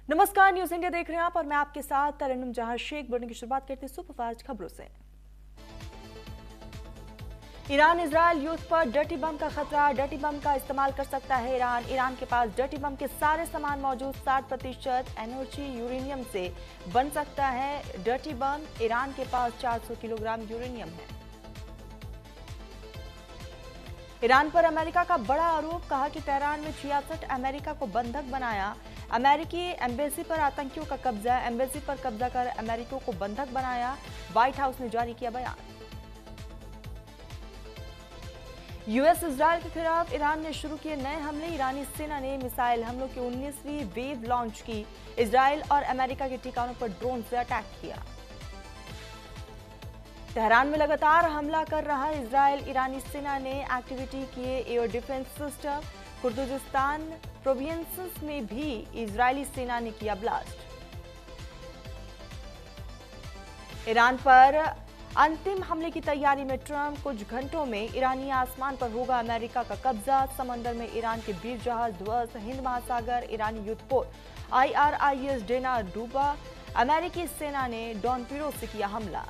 नमस्कार, news India देख रहे हैं आप और मैं आपके साथ तरन्नुम जहां शेख। बढ़ने की शुरुआत करते हैं सुपरफास्ट खबरों से। ईरान इजरायल युद्ध पर डर्टी बम का खतरा। डर्टी बम का इस्तेमाल कर सकता है ईरान के पास डर्टी बम के सारे सामान मौजूद। 60% एनर्जी यूरेनियम से बन सकता है डर्टी बम। ईरान के पास 400 किलोग्राम यूरेनियम है। ईरान पर अमेरिका का बड़ा आरोप। कहा कि तेहरान में 66 अमेरिका को बंधक बनाया। अमेरिकी एम्बेसी पर आतंकियों का कब्जा। एम्बेसी पर कब्जा कर अमेरिकियों को बंधक बनाया। व्हाइट हाउस ने जारी किया बयान। यूएस इजरायल के खिलाफ ईरान ने शुरू किए नए हमले। ईरानी सेना ने मिसाइल हमलों की 19वीं वेव लॉन्च की। इजरायल और अमेरिका के ठिकानों पर ड्रोन से अटैक किया। तेहरान में लगातार हमला कर रहा इजरायल। ईरानी सेना ने एक्टिविटी किए air defence system. Kurdistan provinces में भी इजरायली सेना ने किया ब्लास्ट। ईरान पर अंतिम हमले की तैयारी में ट्रंप। कुछ घंटों में ईरानी आसमान पर होगा अमेरिका का कब्जा। समंदर में ईरान के 20 जहाज ध्वस्त। हिंद महासागर ईरानी युद्धपोत IRIS डेना डूबा। अमेरिकी सेना ने डॉनपीरो से किया हमला।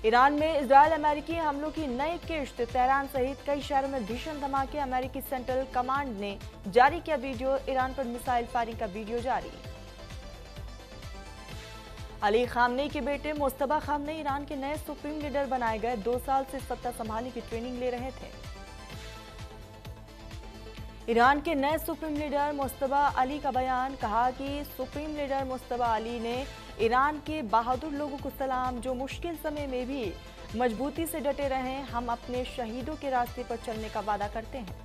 ईरान में इजरायल अमेरिकी हमलों की नई किश्त। तेहरान सहित कई शहरों में भीषण धमाके। अमेरिकी सेंट्रल कमांड ने जारी किया वीडियो। ईरान पर मिसाइल फायरिंग का वीडियो जारी। अली खामनेई के बेटे मुस्तफा खामनेई ईरान के नए सुप्रीम लीडर बनाए गए। 2 साल से सत्ता संभालने की ट्रेनिंग ले रहे थे। ईरान के नए सुप्रीम लीडर मुस्तफा अली का बयान। कहा कि सुप्रीम लीडर मुस्तफा अली ने ईरान के बहादुर लोगों को सलाम, जो मुश्किल समय में भी मजबूती से डटे रहे। हम अपने शहीदों के रास्ते पर चलने का वादा करते हैं।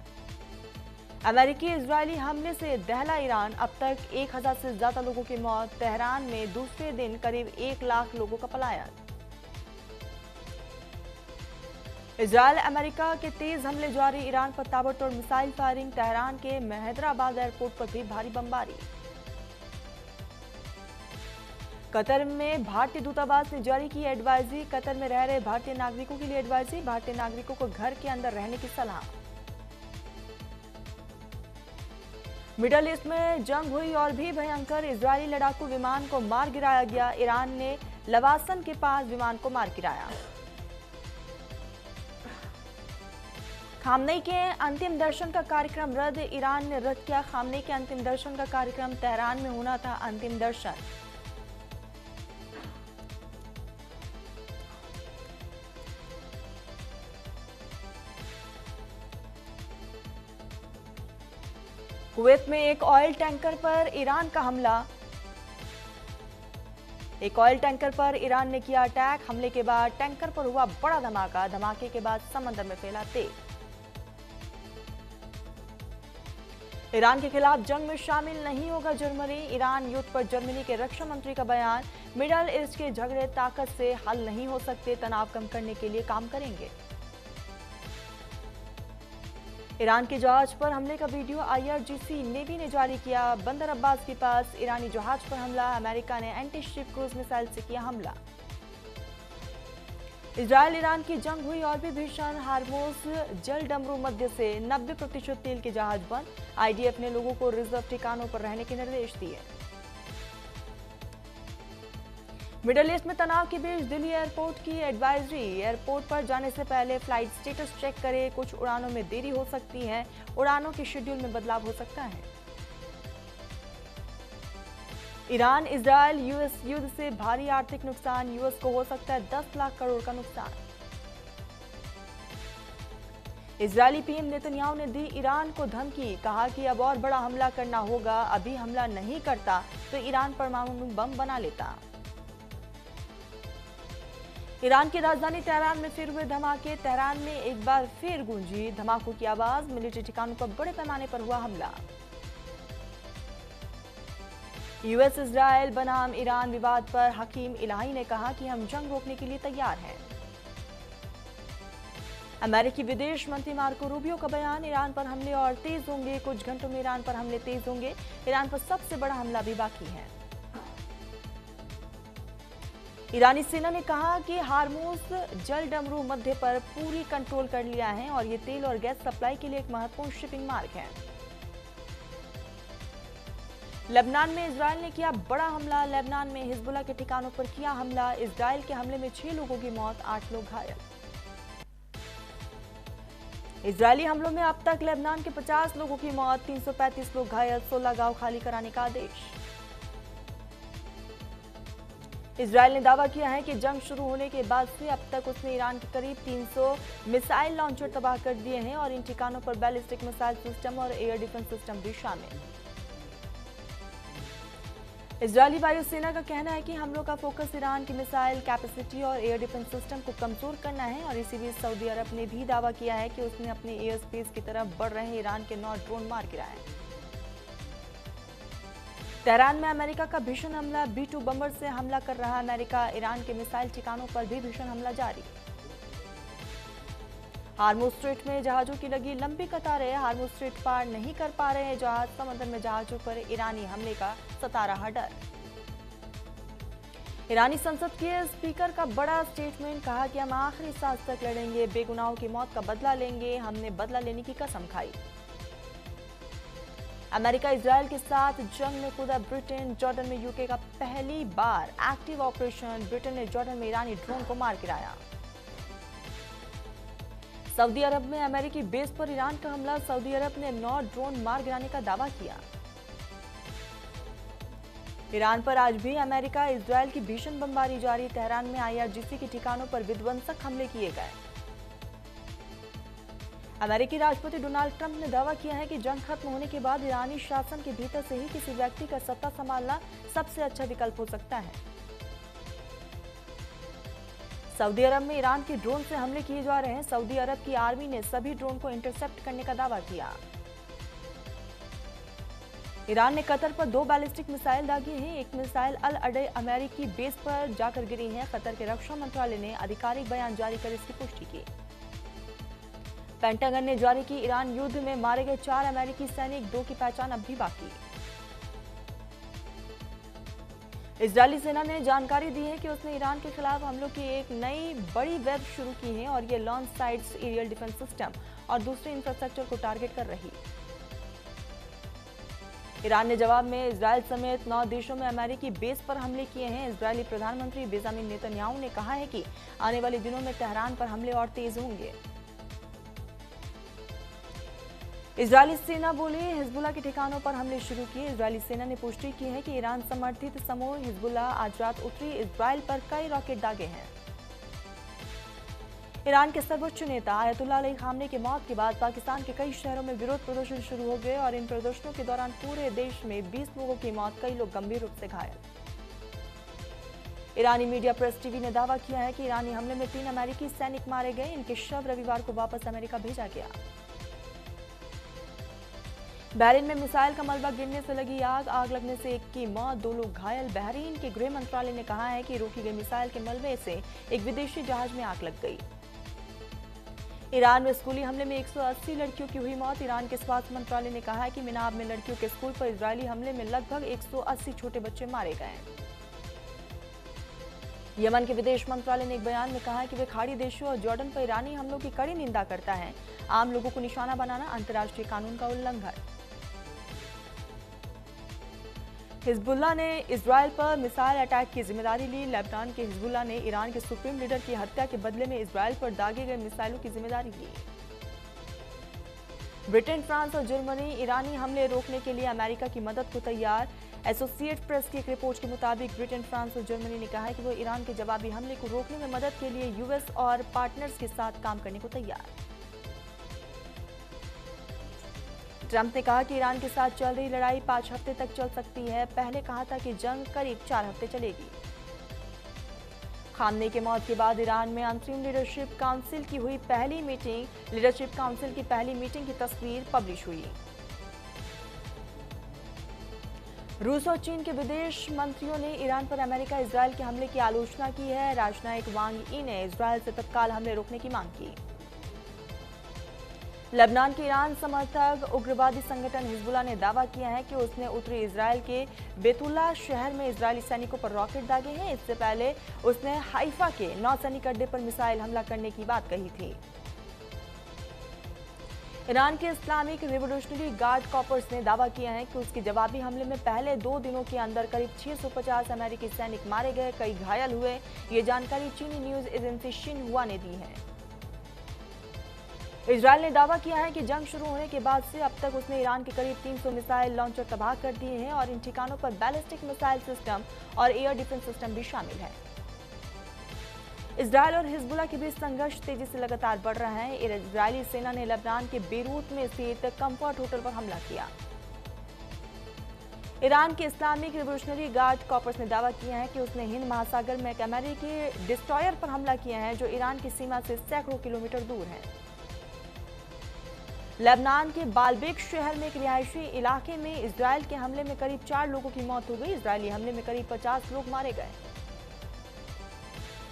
अमेरिकी इजरायली हमले से दहला ईरान। अब तक 1000 से ज्यादा लोगों की मौत। तेहरान में दूसरे दिन करीब 1 लाख लोगों का पलायन। इजरायल अमेरिका के तेज हमले जारी। ईरान पर ताबड़तोड़ मिसाइल फायरिंग। तेहरान के हैदराबाद एयरपोर्ट पर भी भारी बमबारी। कतर में भारतीय दूतावास ने जारी की एडवाइजरी। कतर में रह रहे भारतीय नागरिकों के लिए एडवाइजरी। भारतीय नागरिकों को घर के अंदर रहने की सलाह। मिडल ईस्ट में जंग हुई और भी भयंकर। इजरायली लड़ाकू विमान को मार गिराया गया। ईरान ने लवासन के पास विमान को मार गिराया। खामनेई के अंतिम दर्शन का कार्यक्रम रद्द। ईरान ने रद्द किया खामनेई के अंतिम दर्शन का कार्यक्रम। तेहरान में होना था अंतिम दर्शन। कुवैत में एक ऑयल टैंकर पर ईरान का हमला। एक ऑयल टैंकर पर ईरान ने किया अटैक। हमले के बाद टैंकर पर हुआ बड़ा धमाका। धमाके के बाद समंदर में फैला तेल। ईरान के खिलाफ जंग में शामिल नहीं होगा जर्मनी। ईरान युद्ध पर जर्मनी के रक्षा मंत्री का बयान। मिडल ईस्ट के झगड़े ताकत से हल नहीं हो सकते। तनाव कम करने के लिए काम करेंगे। ईरान के जहाज पर हमले का वीडियो IRGC नेवी ने जारी किया। बंदर अब्बास के पास ईरानी जहाज पर हमला। अमेरिका ने एंटी शिप क्रूज मिसाइल से किया हमला। इजरायल ईरान की जंग हुई और भी भीषण। हार्मोज जल डमरू मध्य से 90% तेल के जहाज बंद। IDF ने लोगों को रिजर्व ठिकानों पर रहने के निर्देश दिए। मिडल ईस्ट में तनाव के बीच दिल्ली एयरपोर्ट की एडवाइजरी। एयरपोर्ट पर जाने से पहले फ्लाइट स्टेटस चेक करें। कुछ उड़ानों में देरी हो सकती है। उड़ानों के शेड्यूल में बदलाव हो सकता है। ईरान इजरायल यूएस युद्ध से भारी आर्थिक नुकसान। यूएस को हो सकता है 10 लाख करोड़ का नुकसान। इजरायली PM नेतन्याहू ने दी ईरान को धमकी। कहा कि अब और बड़ा हमला करना होगा। अभी हमला नहीं करता तो ईरान परमाणु बम बना लेता। ईरान की राजधानी तेहरान में फिर हुए धमाके। तेहरान में एक बार फिर गूंजी धमाकों की आवाज। मिलिट्री ठिकानों पर बड़े पैमाने पर हुआ हमला। यूएस इजरायल बनाम ईरान विवाद पर हकीम इलाही ने कहा कि हम जंग रोकने के लिए तैयार हैं। अमेरिकी विदेश मंत्री मार्को रूबियो का बयान। ईरान पर हमले और तेज होंगे। कुछ घंटों में ईरान पर हमले तेज होंगे। ईरान पर सबसे बड़ा हमला भी बाकी है। ईरानी सेना ने कहा कि हार्मोज जल डमरू मध्य पर पूरी कंट्रोल कर लिया है और ये तेल और गैस सप्लाई के लिए एक महत्वपूर्ण शिपिंग मार्ग है। लेबनान में इजरायल ने किया बड़ा हमला। लेबनान में हिजबुल्लाह के ठिकानों पर किया हमला। इजरायल के हमले में 6 लोगों की मौत, 8 लोग घायल। इजरायली हमलों में अब तक लेबनान के 50 लोगों की मौत, 335 लोग घायल, 16 गांव खाली कराने का आदेश। इजरायल ने दावा किया है कि जंग शुरू होने के बाद से अब तक उसने ईरान के करीब 300 मिसाइल लॉन्चर तबाह कर दिए हैं और इन ठिकानों पर बैलिस्टिक मिसाइल सिस्टम और एयर डिफेंस सिस्टम भी शामिल। इजरायली वायुसेना का कहना है कि हमलों का फोकस ईरान की मिसाइल कैपेसिटी और एयर डिफेंस सिस्टम को कमजोर करना है और इसी बीच सऊदी अरब ने भी दावा किया है कि उसने अपने एयर स्पेस की तरफ बढ़ रहे ईरान के 9 ड्रोन मार गिराए। तेहरान में अमेरिका का भीषण हमला। B-2 बम्बर से हमला कर रहा अमेरिका। ईरान के मिसाइल ठिकानों पर भी भीषण हमला जारी। हार्मुज स्ट्रेट में जहाजों की लगी लंबी कतारें। हार्मुज स्ट्रेट पार नहीं कर पा रहे हैं जहाज। समंदर में जहाजों पर ईरानी हमले का सता रहा डर। ईरानी संसद के स्पीकर का बड़ा स्टेटमेंट, कहा कि हम आखिरी सांस तक लड़ेंगे, बेगुनाहों की मौत का बदला लेंगे, हमने बदला लेने की कसम खाई। अमेरिका इजरायल के साथ जंग में कूदा ब्रिटेन। जॉर्डन में यूके का पहली बार एक्टिव ऑपरेशन। ब्रिटेन ने जॉर्डन में ईरानी ड्रोन को मार गिराया। सऊदी अरब में अमेरिकी बेस पर ईरान का हमला। सऊदी अरब ने 9 ड्रोन मार गिराने का दावा किया। ईरान पर आज भी अमेरिका इजरायल की भीषण बमबारी जारी। तेहरान में IRGC के ठिकानों पर विध्वंसक हमले किए गए। अमेरिकी राष्ट्रपति डोनाल्ड ट्रंप ने दावा किया है कि जंग खत्म होने के बाद ईरानी शासन के भीतर से ही किसी व्यक्ति का सत्ता संभालना सबसे अच्छा विकल्प हो सकता है। सऊदी अरब में ईरान के ड्रोन से हमले किए जा रहे हैं। सऊदी अरब की आर्मी ने सभी ड्रोन को इंटरसेप्ट करने का दावा किया। ईरान ने कतर पर 2 बैलिस्टिक मिसाइल दागी हैं। एक मिसाइल अल अडे अमेरिकी बेस पर जाकर गिरी है। कतर के रक्षा मंत्रालय ने आधिकारिक बयान जारी कर इसकी पुष्टि की। पेंटागन ने जारी की ईरान युद्ध में मारे गए 4 अमेरिकी सैनिक, 2 की पहचान अब भी बाकी। इजरायली सेना ने जानकारी दी है कि उसने ईरान के खिलाफ हमलों की एक नई बड़ी वेब शुरू की है और ये launch sites, aerial defence system और दूसरे इंफ्रास्ट्रक्चर को टारगेट कर रही। ईरान ने जवाब में इजरायल समेत 9 देशों में अमेरिकी बेस पर हमले किए हैं। इजरायली प्रधानमंत्री बेंजामिन नेतन्याहू ने कहा है कि आने वाले दिनों में तेहरान पर हमले और तेज होंगे। इजरायली सेना बोली हिजबुल्लाह के ठिकानों पर हमले शुरू किए। इजरायली सेना ने पुष्टि की है कि ईरान समर्थित समूह हिजबुल्लाह आज रात उत्तरी इजरायल पर कई रॉकेट दागे हैं। ईरान के सर्वोच्च नेता आयतुल्लाह अली खामने की मौत के बाद पाकिस्तान के कई शहरों में विरोध प्रदर्शन शुरू हो गए और इन प्रदर्शनों के दौरान पूरे देश में 20 लोगों की मौत, कई लोग गंभीर रूप से घायल। ईरानी मीडिया प्रेस टीवी ने दावा किया है कि ईरानी हमले में 3 अमेरिकी सैनिक मारे गए। इनके शव रविवार को वापस अमेरिका भेजा गया। बहरीन में मिसाइल का मलबा गिरने से लगी आग लगने से 1 की मौत, 2 लोग घायल। बहरीन के गृह मंत्रालय ने कहा है कि रोकी गई मिसाइल के मलबे से एक विदेशी जहाज में आग लग गई। ईरान में स्कूली हमले में 180 लड़कियों की हुई मौत। ईरान के स्वास्थ्य मंत्रालय ने कहा है कि मिनाब में लड़कियों के स्कूल पर इजरायली हमले में लगभग 180 छोटे बच्चे मारे गए। यमन के विदेश मंत्रालय ने एक बयान में कहा है कि वे खाड़ी देशों और जॉर्डन पर ईरानी हमलों की कड़ी निंदा करता है। आम लोगों को निशाना बनाना अंतर्राष्ट्रीय कानून का उल्लंघन। हिजबुल्लाह ने इजरायल पर मिसाइल अटैक की जिम्मेदारी ली। लेबनान के हिजबुल्लाह ने ईरान के सुप्रीम लीडर की हत्या के बदले में इजरायल पर दागे गए मिसाइलों की जिम्मेदारी ली। ब्रिटेन, फ्रांस और जर्मनी ईरानी हमले रोकने के लिए अमेरिका की मदद को तैयार। एसोसिएट प्रेस की एक रिपोर्ट के मुताबिक ब्रिटेन, फ्रांस और जर्मनी ने कहा है कि वो ईरान के जवाबी हमले को रोकने में मदद के लिए यूएस और पार्टनर्स के साथ काम करने को तैयार। ट्रंप ने कहा कि ईरान के साथ चल रही लड़ाई 5 हफ्ते तक चल सकती है। पहले कहा था कि जंग करीब 4 हफ्ते चलेगी। खामने की मौत के बाद ईरान में अंतरिम लीडरशिप काउंसिल की हुई पहली मीटिंग। लीडरशिप काउंसिल की पहली मीटिंग की तस्वीर पब्लिश हुई। रूस और चीन के विदेश मंत्रियों ने ईरान पर अमेरिका इजरायल के हमले की आलोचना की है। राजनयिक वांग यी ने इजरायल से तत्काल हमले रोकने की मांग की। लेबनान के ईरान समर्थक उग्रवादी संगठन हिजबुल्लाह ने दावा किया है कि उसने उत्तरी इजरायल के बेतुल्ला शहर में इजरायली सैनिकों पर रॉकेट दागे हैं। इससे पहले उसने हाइफा के नौसैनिक अड्डे पर मिसाइल हमला करने की बात कही थी। ईरान के इस्लामिक रिवोल्यूशनरी गार्ड कॉर्प्स ने दावा किया है कि उसके जवाबी हमले में पहले 2 दिनों के अंदर करीब 650 अमेरिकी सैनिक मारे गए, कई घायल हुए। ये जानकारी चीनी न्यूज एजेंसी शिन्हुआ ने दी है। इजरायल ने दावा किया है कि जंग शुरू होने के बाद से अब तक उसने ईरान के करीब 300 मिसाइल लॉन्चर तबाह कर दिए हैं और इन ठिकानों पर बैलिस्टिक मिसाइल सिस्टम और एयर डिफेंस सिस्टम भी शामिल है। इजरायल और हिजबुल्लाह के बीच संघर्ष तेजी से लगातार बढ़ रहा है। इजरायली सेना ने लेबनान के बेरूत में स्थित कंफर्ट होटल पर हमला किया। ईरान के इस्लामिक रिवोल्यूशनरी गार्ड कॉर्प्स ने दावा किया है कि उसने हिंद महासागर में एक अमेरिकी डिस्ट्रॉयर पर हमला किया है जो ईरान की सीमा से सैकड़ों किलोमीटर दूर है। लेबनान के बालबेक शहर में एक रिहायशी इलाके में इजरायल के हमले में करीब 4 लोगों की मौत हो गई। इजरायली हमले में करीब 50 लोग मारे गए।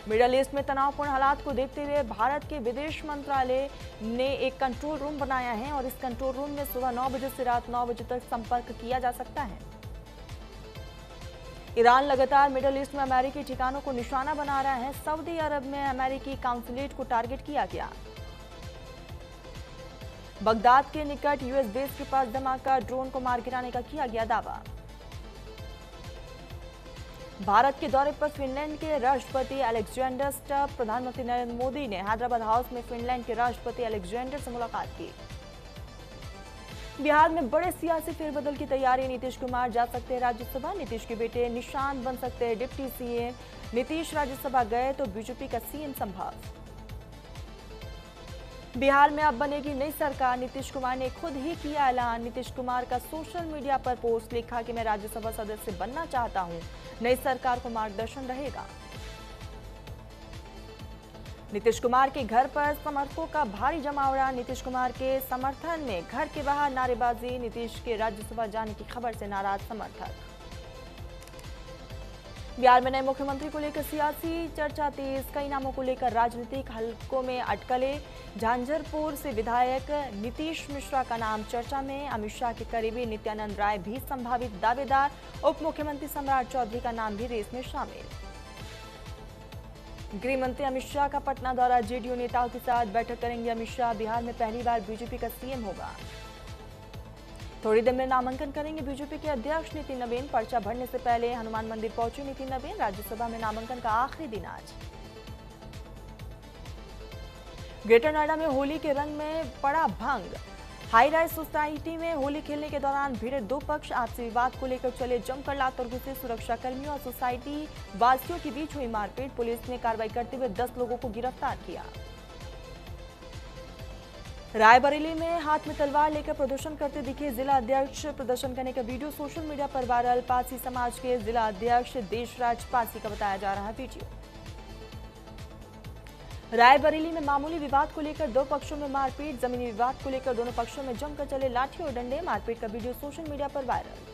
मिडल ईस्ट में तनावपूर्ण हालात को देखते हुए भारत के विदेश मंत्रालय ने एक कंट्रोल रूम बनाया है और इस कंट्रोल रूम में सुबह 9 बजे से रात 9 बजे तक संपर्क किया जा सकता है। ईरान लगातार मिडल ईस्ट में अमेरिकी ठिकानों को निशाना बना रहा है। सऊदी अरब में अमेरिकी काउंसुलेट को टारगेट किया गया। बगदाद के निकट यूएस बेस के पास धमाका, ड्रोन को मार गिराने का किया गया दावा। भारत के दौरे पर फिनलैंड के राष्ट्रपति अलेक्जेंडर स्टब, प्रधानमंत्री नरेंद्र मोदी ने हैदराबाद हाउस में फिनलैंड के राष्ट्रपति अलेक्जेंडर से मुलाकात की। बिहार में बड़े सियासी फेरबदल की तैयारी, नीतीश कुमार जा सकते हैं राज्यसभा, नीतीश के बेटे निशांत बन सकते हैं डिप्टी सीएम। नीतीश राज्यसभा गए तो बीजेपी का सीएम संभव। बिहार में अब बनेगी नई सरकार, नीतीश कुमार ने खुद ही किया ऐलान। नीतीश कुमार का सोशल मीडिया पर पोस्ट, लिखा कि मैं राज्यसभा सदस्य बनना चाहता हूं, नई सरकार को मार्गदर्शन रहेगा। नीतीश कुमार के घर पर समर्थकों का भारी जमावड़ा, नीतीश कुमार के समर्थन में घर के बाहर नारेबाजी, नीतीश के राज्यसभा जाने की खबर से नाराज समर्थक। बिहार में नए मुख्यमंत्री को लेकर सियासी चर्चा तेज, कई नामों को लेकर राजनीतिक हलकों में अटकलें। झांझरपुर से विधायक नीतीश मिश्रा का नाम चर्चा में, अमित शाह के करीबी नित्यानंद राय भी संभावित दावेदार, उप मुख्यमंत्री सम्राट चौधरी का नाम भी रेस में शामिल। गृह मंत्री अमित शाह का पटना दौरा, जेडीयू नेताओं के साथ बैठक करेंगे अमित शाह। बिहार में पहली बार बीजेपी का सीएम होगा। थोड़ी देर में नामांकन करेंगे बीजेपी के अध्यक्ष नितिन नवीन। पर्चा भरने से पहले हनुमान मंदिर पहुंचे नितिन नवीन। राज्यसभा में नामांकन का आखिरी दिन आज। ग्रेटर नोएडा में होली के रंग में पड़ा भंग, हाई राइज सोसाइटी में होली खेलने के दौरान भिड़े 2 पक्ष, आपसी विवाद को लेकर चले जमकर लात और घुसे। सुरक्षा कर्मियों और सोसाइटी वासियों के बीच हुई मारपीट, पुलिस ने कार्रवाई करते हुए 10 लोगों को गिरफ्तार किया। रायबरेली में हाथ में तलवार लेकर प्रदर्शन करते दिखे जिला अध्यक्ष, प्रदर्शन करने का वीडियो सोशल मीडिया पर वायरल। पारसी समाज के जिला अध्यक्ष देशराज पारसी का बताया जा रहा वीडियो। रायबरेली में मामूली विवाद को लेकर 2 पक्षों में मारपीट, जमीनी विवाद को लेकर दोनों पक्षों में जमकर चले लाठी और डंडे, मारपीट का वीडियो सोशल मीडिया पर वायरल।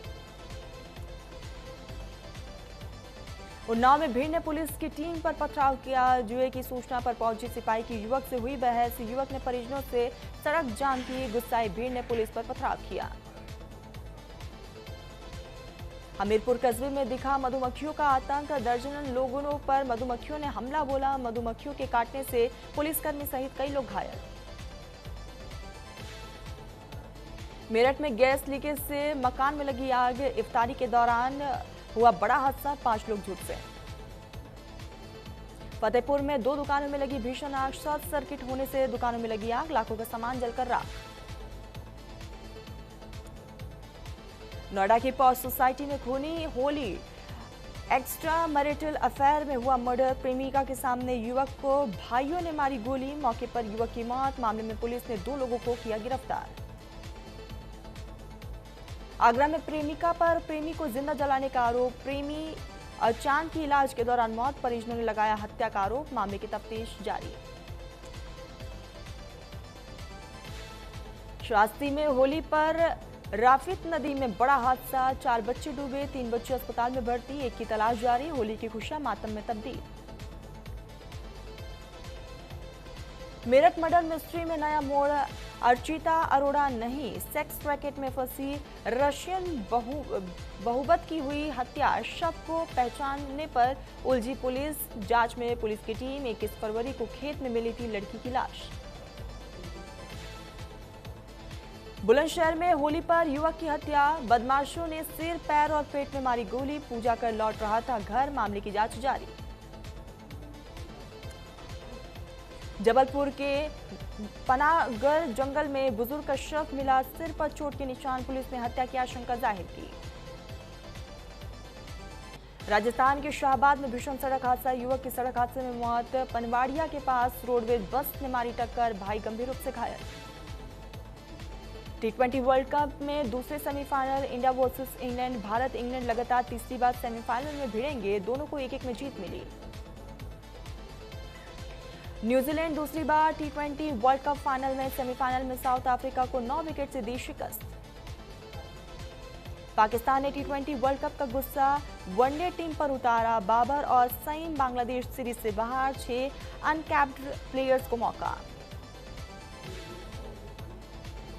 उन्नाव में भीड़ ने पुलिस की टीम पर पथराव किया, जुए की सूचना पर पहुंची सिपाही की युवक से हुई बहस, युवक ने परिजनों से सड़क जाम की, गुस्साई भीड़ ने पुलिस पर पथराव किया। हमीरपुर कस्बे में दिखा मधुमक्खियों का आतंक, दर्जनों लोगों पर मधुमक्खियों ने हमला बोला, मधुमक्खियों के काटने से पुलिसकर्मी सहित कई लोग घायल। मेरठ में गैस लीकेज से मकान में लगी आग, इफ्तारी के दौरान हुआ बड़ा हादसा, 5 लोग झुलसे। फतेहपुर में 2 दुकानों में लगी भीषण आग, शॉर्ट सर्किट होने से दुकानों में लगी आग, लाखों का सामान जलकर राख। नोएडा की पॉश सोसाइटी में खूनी होली, एक्स्ट्रा मैरिटल अफेयर में हुआ मर्डर, प्रेमिका के सामने युवक को भाइयों ने मारी गोली, मौके पर युवक की मौत, मामले में पुलिस ने 2 लोगों को किया गिरफ्तार। आगरा में प्रेमिका पर प्रेमी को जिंदा जलाने का आरोप, प्रेमी चांद की इलाज के दौरान मौत, परिजनों ने लगाया हत्या का आरोप, मामले की तफ्तीश जारी। शास्त्री में होली पर राफित नदी में बड़ा हादसा, 4 बच्चे डूबे, 3 बच्चे अस्पताल में भर्ती, एक की तलाश जारी, होली की खुशियां मातम में तब्दील। मेरठ मर्डर मिस्ट्री में नया मोड़, अर्चिता अरोड़ा नहीं, सेक्स रैकेट में फंसी रशियन बहुबत की हुई हत्या, शव को पहचानने पर उलझी पुलिस, जांच में पुलिस की टीम, 21 फरवरी को खेत में मिली थी लड़की की लाश। बुलंदशहर में होली पर युवक की हत्या, बदमाशों ने सिर, पैर और पेट में मारी गोली, पूजा कर लौट रहा था घर, मामले की जांच जारी। जबलपुर के पनागर जंगल में बुजुर्ग का शव मिला, सिर पर चोट के निशान, पुलिस ने हत्या की आशंका जाहिर की। राजस्थान के शाहबाद में भीषण सड़क हादसा, युवक की सड़क हादसे में मौत, पनवाड़िया के पास रोडवेज बस ने मारी टक्कर, भाई गंभीर रूप से घायल। टी20 वर्ल्ड कप में दूसरे semifinal India versus England, Bharat England लगातार तीसरी बार सेमीफाइनल में भिड़ेंगे, दोनों को 1-1 में जीत मिली। न्यूजीलैंड दूसरी बार टी20 वर्ल्ड कप फाइनल में, सेमीफाइनल में साउथ अफ्रीका को 9 विकेट से दी शिकस्त। पाकिस्तान ने टी20 वर्ल्ड कप का गुस्सा वनडे टीम पर उतारा, बाबर और सईम बांग्लादेश सीरीज से बाहर, 6 अनकैप्ड प्लेयर्स को मौका।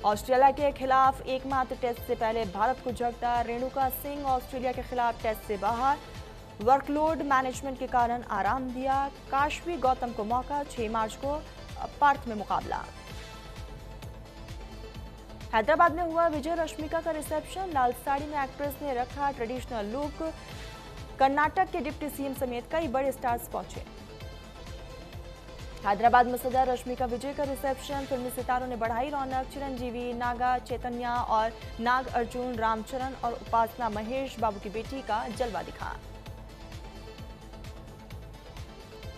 ऑस्ट्रेलिया के खिलाफ एकमात्र टेस्ट से पहले भारत को झटका, रेणुका सिंह ऑस्ट्रेलिया के खिलाफ टेस्ट से बाहर, वर्कलोड मैनेजमेंट के कारण आराम दिया, काशवी गौतम को मौका, 6 मार्च को पर्थ में मुकाबला। हैदराबाद में हुआ विजय रश्मिका का रिसेप्शन, लाल साड़ी में एक्ट्रेस ने रखा ट्रेडिशनल लुक, कर्नाटक के डिप्टी सीएम समेत कई बड़े स्टार्स पहुंचे। हैदराबाद में सजा रश्मिका विजय का रिसेप्शन, फिल्मी सितारों ने बढ़ाई रौनक, चिरंजीवी, नागा चैतन्या और नाग अर्जुन, रामचरण और उपासना महेश बाबू की बेटी का जलवा दिखा।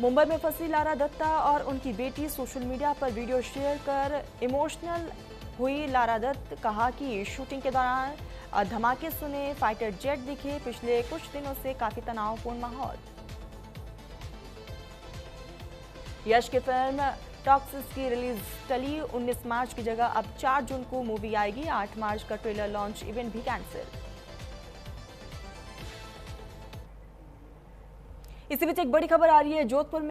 मुंबई में फंसी लारा दत्ता और उनकी बेटी सोशल मीडिया पर वीडियो शेयर कर इमोशनल हुई लारा दत्त, कहा कि शूटिंग के दौरान धमाके सुने, फाइटर जेट दिखे, पिछले कुछ दिनों से काफी तनावपूर्ण माहौल। यश की फिल्म टॉक्सिस की रिलीज टली, 19 मार्च की जगह अब 4 जून को मूवी आएगी, 8 मार्च का ट्रेलर लॉन्च इवेंट भी कैंसिल। इसी बीच एक बड़ी खबर आ रही है जोधपुर में।